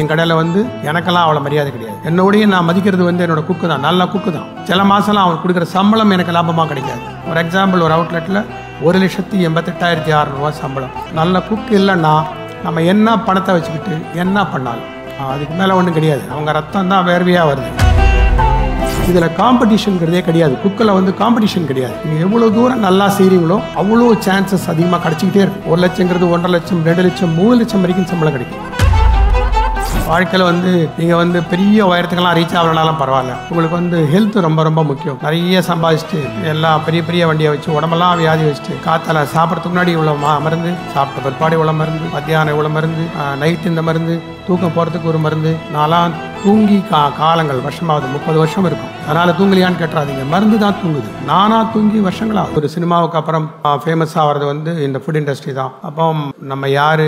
என் கடையில் வந்து எனக்கெல்லாம் அவ்வளோ மரியாதை கிடையாது. என்னோடய நான் மதிக்கிறது வந்து என்னோட குக்கு தான், நல்ல குக்கு தான். சில மாதம்லாம் அவனுக்கு கொடுக்குற சம்பளம் எனக்கு லாபமாக கிடைக்காது. ஒரு எக்ஸாம்பிள், ஒரு அவுட்லெட்டில் 1,88,600 சம்பளம். நல்ல குக்கு இல்லைன்னா நம்ம என்ன பணத்தை வச்சுக்கிட்டு என்ன பண்ணாலும் அதுக்கு மேலே ஒன்றும் கிடையாது. அவங்க ரத்தம் தான் வேர்வையாக வருது. இதில் காம்படிஷனுங்கிறதே கிடையாது. குக்கில் வந்து காம்படிஷன் கிடையாது. நீங்கள் எவ்வளோ தூரம் நல்லா செய்கிறீங்களோ அவ்வளோ சான்சஸ் அதிகமாக கிடச்சிக்கிட்டே இருக்கும். 1 லட்சங்கிறது 1.5 லட்சம், 2 லட்சம், 3 லட்சம் வரைக்கும் சம்பளம் கிடைக்கும். வாழ்க்கையில் வந்து நீங்கள் வந்து பெரிய உயரத்துக்கெல்லாம் ரீச் ஆகலனாலும் பரவாயில்ல. உங்களுக்கு வந்து ஹெல்த் ரொம்ப ரொம்ப முக்கியம். நிறைய சம்பாதிச்சுட்டு எல்லாம் பெரிய பெரிய வண்டியை வச்சு உடம்பெல்லாம் வியாதி வச்சுட்டு காத்தால சாப்பிட்றதுக்கு முன்னாடி இவ்வளோ மருந்து, சாப்பிட்ட பிற்பாடு இவ்வளோ மருந்து, மத்தியானம் இவ்வளோ மருந்து, நைட்டு இந்த மருந்து, தூக்கம் போகிறதுக்கு ஒரு மருந்து. நான்லாம் தூங்கி காலங்கள் வருஷமாவது 30 வருஷம் இருக்கும். அதனால் தூங்கலையான்னு கேட்டுறாதீங்க, மருந்து தான் தூங்குது. நானாக தூங்கி வருஷங்களாக. ஒரு சினிமாவுக்கு அப்புறம் ஃபேமஸ் ஆகிறது வந்து இந்த ஃபுட் இண்டஸ்ட்ரி தான். அப்போ நம்ம யார்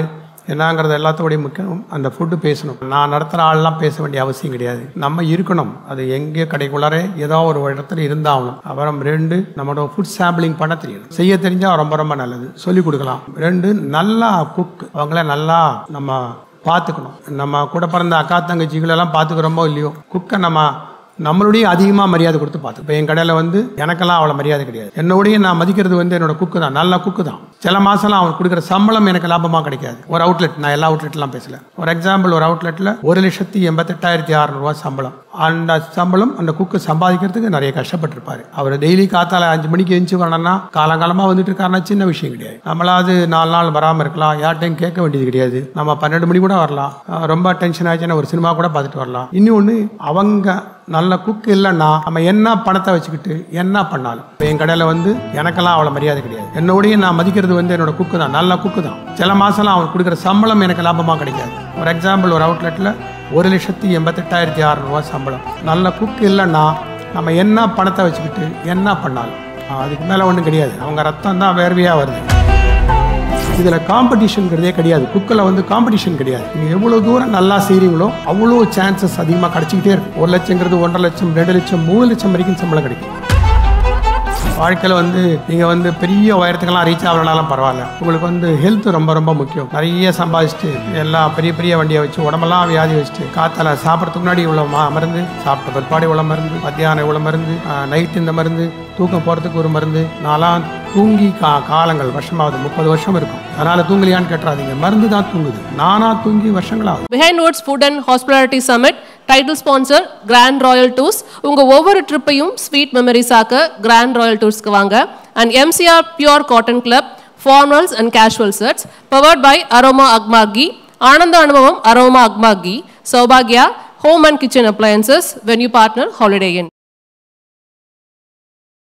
என்னங்கிறது எல்லாத்தோடையும் முக்கியம். அந்த ஃபுட்டு பேசணும். நான் நடத்துகிற ஆள்லாம் பேச வேண்டிய அவசியம் கிடையாது. நம்ம இருக்கணும். அது எங்கே கடைக்குள்ளாரே ஏதோ ஒரு இடத்துல இருந்தாகணும். அப்புறம் 2, நம்மளோட ஃபுட் சாம்பிளிங் பண்ண தெரியணும். செய்ய தெரிஞ்சால் ரொம்ப ரொம்ப நல்லது, சொல்லிக் கொடுக்கலாம். 2, நல்லா குக், அவங்கள நல்லா நம்ம பார்த்துக்கணும். நம்ம கூட பிறந்த அக்கா தங்கச்சிகளெல்லாம் பார்த்துக்கிறோமோ இல்லையோ, குக்கை நம்மளுடைய அதிகமாக மரியாதை கொடுத்து பார்த்து. இப்போ என் கடையில் வந்து எனக்கெல்லாம் அவ்வளோ மரியாதை கிடையாது. என்னோடய நான் மதிக்கிறது வந்து என்னோட குக்கு தான், நல்ல குக்கு தான். சில மாதம்லாம் அவனுக்கு கொடுக்குற சம்பளம் எனக்கு லாபமாக கிடைக்காது. ஒரு அவுட்லெட், நான் எல்லா அவுட்லெட்லாம் பேசல. ஒரு எக்ஸாம்பிள், ஒரு அவுட்லெட்டில் 1,88,600 சம்பளம். அந்த சம்பளம் அந்த குக்கு சம்பாதிக்கிறதுக்கு நிறைய கஷ்டப்பட்டிருப்பாரு. அவர் டெய்லி காத்தால 5 மணிக்கு எழுந்து வரணும்னா காலங்காலமாக வந்துட்டு இருக்காருன்னா சின்ன விஷயம் கிடையாது. நம்மளாவது 4 நாள் வராமல் இருக்கலாம், யார்ட்டையும் கேட்க வேண்டியது கிடையாது. நம்ம 12 மணி கூட வரலாம். ரொம்ப டென்ஷன் ஆச்சுன்னா ஒரு சினிமா கூட பார்த்துட்டு வரலாம். இன்னொன்று, அவங்க நல்ல குக்கு இல்லைன்னா நம்ம என்ன பணத்தை வச்சுக்கிட்டு என்ன பண்ணாலும். என் கடையில் வந்து எனக்கெல்லாம் அவ்வளோ மரியாதை கிடையாது. என்னோடய நான் மதிக்கிறது வந்து என்னோட குக்கு தான், நல்ல குக்கு தான். சில மாதம்லாம் அவனுக்கு கொடுக்குற சம்பளம் எனக்கு லாபமாக கிடைக்காது. ஒரு எக்ஸாம்பிள், ஒரு அவுட்லெட்டில் 1,88,600 சம்பளம். நல்ல குக்கு இல்லைன்னா நம்ம என்ன பணத்தை வச்சுக்கிட்டு என்ன பண்ணாலும் அதுக்கு மேலே ஒன்றும் கிடையாது. அவங்க ரத்தம் தான் வேர்வையாக வருது. இதில் காம்படிஷனுங்கிறதே கிடையாது. குக்கில் வந்து காம்படிஷன் கிடையாது. நீங்கள் எவ்வளோ தூரம் நல்லா செய்கிறீங்களோ அவ்வளோ சான்சஸ் அதிகமாக கிடச்சிக்கிட்டே இருக்கும். 1 லட்சங்கிறது 1.5 லட்சம், 2 லட்சம், 3 லட்சம் வரைக்கும் சம்பளம் கிடைக்கும். வாழ்க்கையில் வந்து நீங்கள் வந்து பெரிய உயரத்துக்கெல்லாம் ரீச் ஆகலனாலும் பரவாயில்ல. உங்களுக்கு வந்து ஹெல்த் ரொம்ப ரொம்ப முக்கியம். நிறைய சம்பாதிச்சுட்டு எல்லாம் பெரிய பெரிய வண்டியை வச்சு உடம்பெல்லாம் வியாதி வச்சுட்டு காத்தால சாப்பிட்றதுக்கு முன்னாடி இவ்வளோ மருந்து, சாப்பிட்ட பிற்பாடு இவ்வளோ மருந்து, மத்தியானம் இவ்வளோ மருந்து, நைட்டு இந்த மருந்து, தூக்கம் போகிறதுக்கு ஒரு மருந்து. நான்லாம் தூங்கி காலங்கள் வருஷமாவது 30 வருஷம் இருக்கும். அதனால் தூங்கலையான்னு கேட்டுறாதீங்க, மருந்து தான் தூங்குது. நானாக தூங்கி வருஷங்களாகும். Behindwoods food and hospitality summit title sponsor grand royal tours. உங்கள் ஒவ்வொரு ட்ரிப்பையும் ஸ்வீட் மெமரிஸ் ஆக்க கிராண்ட் ராயல் டூர்ஸ்க்கு வாங்க. And MCR pure cotton club formals and casual shirts powered by aroma அக்மாகி, ஆனந்த அனுபவம் அரோமா அக்மாகி, Sowbaghya home and kitchen appliances, venue partner Holiday in.